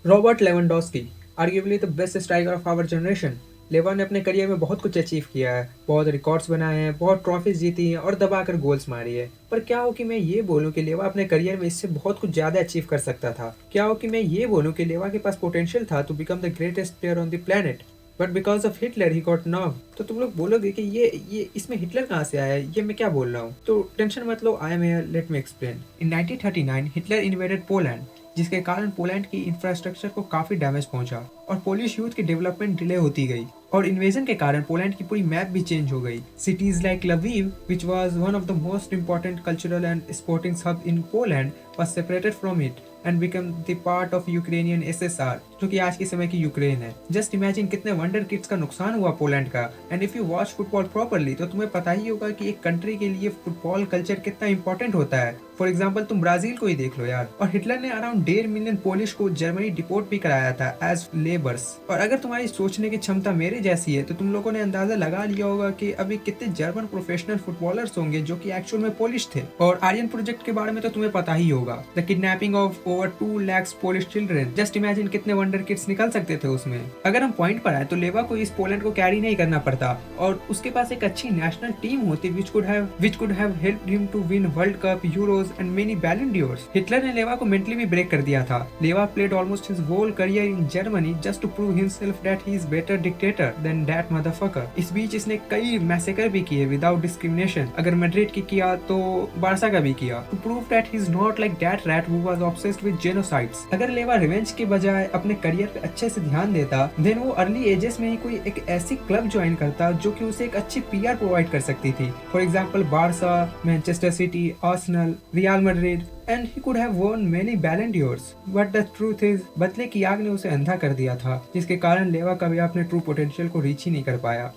Robert Lewandowski, arguably the best striker of our generation. Lewa ने अपने career में बहुत कुछ अचीव किया है, बहुत रिकॉर्ड्स बनाए हैं, बहुत ट्रॉफीज जीती हैं और दबाकर गोल्स मारी है। पर क्या हो कि मैं ये बोलूं कि लेवा अपने करियर में इससे बहुत कुछ ज्यादा अचीव कर सकता था? क्या हो कि मैं ये बोलूं कि लेवा के पास पोटेंशियल था to become the greatest player on the planet, but because of Hitler he got nerve? तो तुम लोग बोलोगे कि ये इसमें हिटलर कहाँ से आया है, ये मैं क्या बोल रहा हूँ? तो टेंशन मत लो, I am here, let me explain. In 1939 Hitler invaded Poland, जिसके कारण पोलैंड की इंफ्रास्ट्रक्चर को काफी डैमेज पहुंचा और पोलिश यूथ की डेवलपमेंट डिले होती गई। और इन्वेजन के कारण पोलैंड की पूरी मैप भी चेंज हो गई। Cities like Lviv, which was one of the most important cultural and sporting hub in Poland, was separated from it and became the part of Ukrainian SSR, जो कि आज के समय की यूक्रेन है। जस्ट इमेजिन कितने वंडर किड्स का नुकसान हुआ पोलैंड का। And if you watch football properly तो तुम्हें पता ही होगा कि एक कंट्री के लिए फुटबॉल कल्चर कितना इंपॉर्टेंट होता है। फॉर एग्जाम्पल तुम ब्राजील को ही देख लो यार। और हिटलर ने अराउंड 1.5 मिलियन पोलिश को जर्मनी डिपोर्ट भी कराया था एज लेबर्स। और अगर तुम्हारी सोचने की क्षमता मेरे जैसी है तो तुम लोगों ने अंदाजा लगा लिया होगा कि अभी कितने जर्मन प्रोफेशनल फुटबॉलर्स होंगे जो कि एक्चुअल में पोलिश थे। और आर्यन प्रोजेक्ट के बारे में तो तुम्हें पता ही होगा, the kidnapping of over 2 lakh Polish children. Just imagine कितने वंडर किड्स निकल सकते थे उसमें। अगर हम पॉइंट पर आए तो लेवा को इस पोलैंड को कैरी नहीं करना पड़ता और उसके पास एक अच्छी नेशनल टीम होती which could have helped him to win world cup, euros and many बैलन डीयर्स। हिटलर ने लेवा को मेंटली भी ब्रेक कर दिया था। Lewa played almost his whole career in Germany just to prove himself that he is better dictator than that motherfucker. इस बीच इसने कई मैसेकर भी किए विदाउट डिस्क्रिमिनेशन। अगर मैड्रिड की किया तो बारसा का भी किया, to prove that he is not like that rat who was obsessed with genocides. अगर लेवा रिवेंज के बजाय अपने करियर पे अच्छे से ध्यान देता देन वो अर्ली एजेस में ही कोई एक ऐसी क्लब ज्वाइन करता जो कि उसे एक अच्छी पीआर प्रोवाइड कर सकती थी। For example Barça, Manchester city, Arsenal, real Madrid, and he could have won many Ballon d'Ors. But the truth is, बदले की आग ने उसे अंधा कर दिया था, जिसके कारण लेवा कभी अपने ट्रू पोटेंशियल को रीच ही नहीं कर पाया।